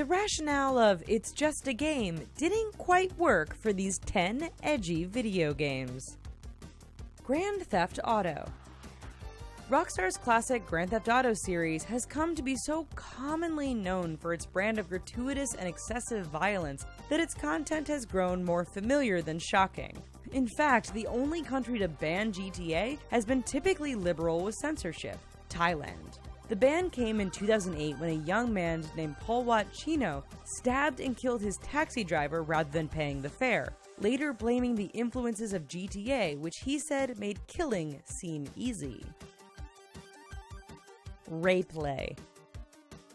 the rationale of "it's just a game" didn't quite work for these 10 edgy video games. Grand Theft Auto. Rockstar's classic Grand Theft Auto series has come to be so commonly known for its brand of gratuitous and excessive violence that its content has grown more familiar than shocking. In fact, the only country to ban GTA has been typically liberal with censorship: Thailand. The ban came in 2008 when a young man named Polwat Chino stabbed and killed his taxi driver rather than paying the fare, later blaming the influences of GTA, which he said made killing seem easy. Replay.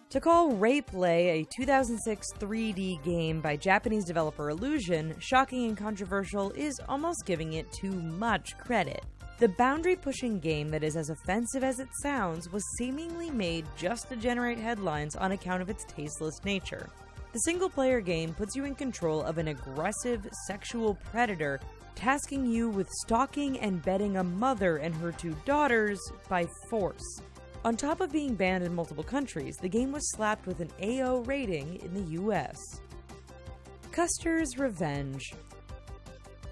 To call Replay a 2006 3D game by Japanese developer Illusion shocking and controversial is almost giving it too much credit. The boundary-pushing game that is as offensive as it sounds was seemingly made just to generate headlines on account of its tasteless nature. The single-player game puts you in control of an aggressive sexual predator, tasking you with stalking and bedding a mother and her 2 daughters by force. On top of being banned in multiple countries, the game was slapped with an AO rating in the US. Custer's Revenge.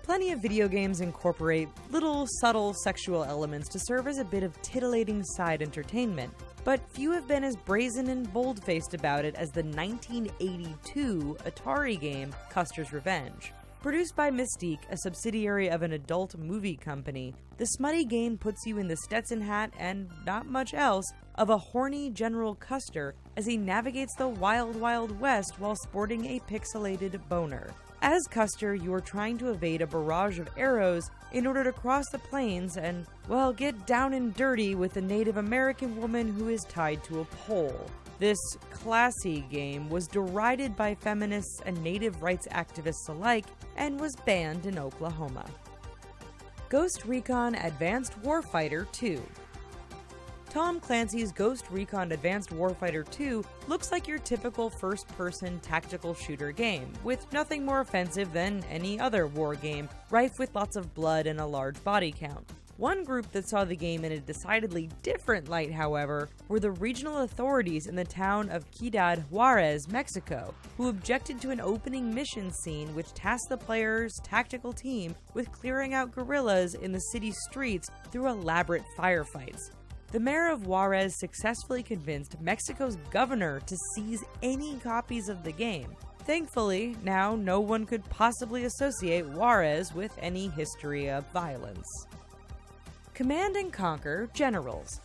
Plenty of video games incorporate little subtle sexual elements to serve as a bit of titillating side entertainment, but few have been as brazen and bold-faced about it as the 1982 Atari game Custer's Revenge. Produced by Mystique, a subsidiary of an adult movie company, the smutty game puts you in the Stetson hat and not much else of a horny General Custer as he navigates the wild, wild west while sporting a pixelated boner. As Custer, you are trying to evade a barrage of arrows in order to cross the plains and, well, get down and dirty with a Native American woman who is tied to a pole. This classy game was derided by feminists and native rights activists alike and was banned in Oklahoma. Ghost Recon Advanced Warfighter 2. Tom Clancy's Ghost Recon Advanced Warfighter 2 looks like your typical first-person tactical shooter game, with nothing more offensive than any other war game, rife with lots of blood and a large body count. One group that saw the game in a decidedly different light, however, were the regional authorities in the town of Ciudad Juarez, Mexico, who objected to an opening mission scene which tasked the player's tactical team with clearing out guerrillas in the city streets through elaborate firefights. The mayor of Juarez successfully convinced Mexico's governor to seize any copies of the game. Thankfully, now no one could possibly associate Juarez with any history of violence. Command & Conquer Generals.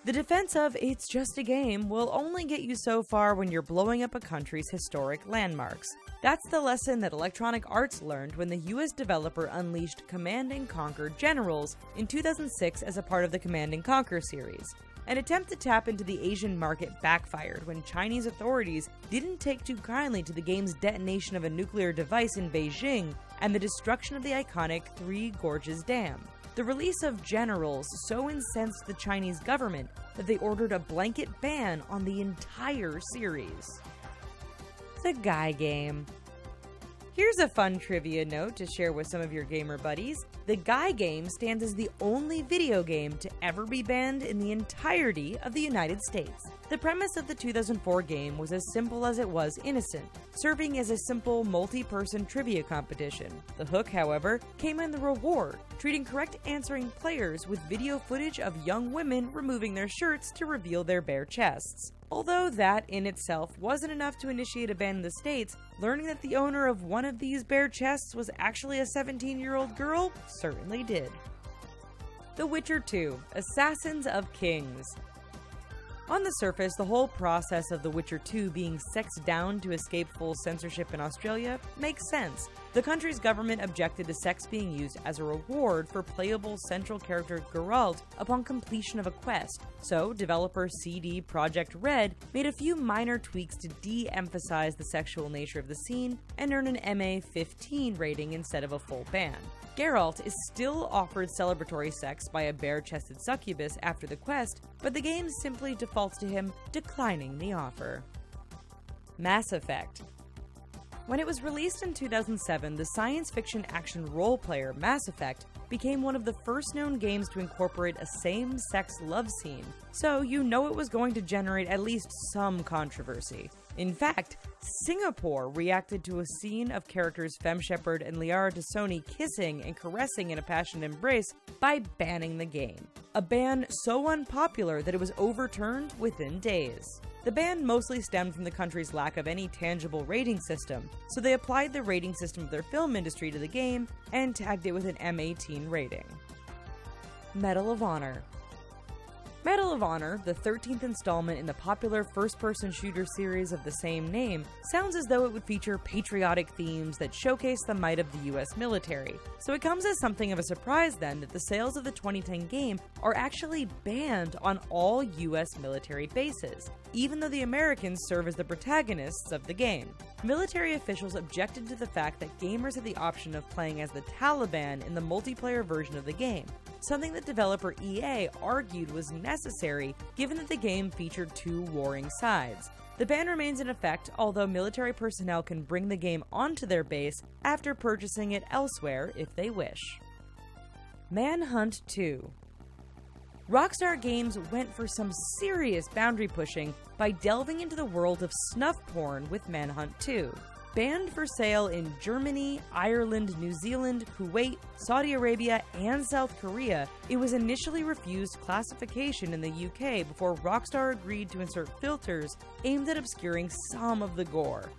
The defense of "it's just a game" will only get you so far when you're blowing up a country's historic landmarks. That's the lesson that Electronic Arts learned when the US developer unleashed Command & Conquer Generals in 2006 as a part of the Command & Conquer series. An attempt to tap into the Asian market backfired when Chinese authorities didn't take too kindly to the game's detonation of a nuclear device in Beijing and the destruction of the iconic Three Gorges Dam. The release of Generals so incensed the Chinese government that they ordered a blanket ban on the entire series. The Guy Game. Here's a fun trivia note to share with some of your gamer buddies. The Guy Game stands as the only video game to ever be banned in the entirety of the United States. The premise of the 2004 game was as simple as it was innocent, serving as a simple multi-person trivia competition. The hook, however, came in the reward, treating correct answering players with video footage of young women removing their shirts to reveal their bare chests. Although that in itself wasn't enough to initiate a ban in the States, learning that the owner of one of these bare chests was actually a 17-year-old girl certainly did. The Witcher 2: Assassins of Kings. On the surface, the whole process of The Witcher 2 being sexed down to escape full censorship in Australia makes sense. The country's government objected to sex being used as a reward for playable central character Geralt upon completion of a quest, so developer CD Projekt Red made a few minor tweaks to de-emphasize the sexual nature of the scene and earn an MA-15 rating instead of a full ban. Geralt is still offered celebratory sex by a bare-chested succubus after the quest, but the game simply defaults to him declining the offer. Mass Effect. When it was released in 2007, the science fiction action role-player Mass Effect became one of the first known games to incorporate a same-sex love scene, so you know it was going to generate at least some controversy. In fact, Singapore reacted to a scene of characters Femme Shepard and Liara Tassoni kissing and caressing in a passionate embrace by banning the game. A ban so unpopular that it was overturned within days. The ban mostly stemmed from the country's lack of any tangible rating system, so they applied the rating system of their film industry to the game and tagged it with an M18 rating. Medal of Honor. Medal of Honor, the 13th installment in the popular first-person shooter series of the same name, sounds as though it would feature patriotic themes that showcase the might of the US military. So it comes as something of a surprise then that the sales of the 2010 game are actually banned on all US military bases, even though the Americans serve as the protagonists of the game. Military officials objected to the fact that gamers had the option of playing as the Taliban in the multiplayer version of the game, something that developer EA argued was necessary given that the game featured two warring sides. The ban remains in effect, although military personnel can bring the game onto their base after purchasing it elsewhere if they wish. Manhunt 2. Rockstar Games went for some serious boundary pushing by delving into the world of snuff porn with Manhunt 2. Banned for sale in Germany, Ireland, New Zealand, Kuwait, Saudi Arabia, and South Korea, it was initially refused classification in the UK before Rockstar agreed to insert filters aimed at obscuring some of the gore.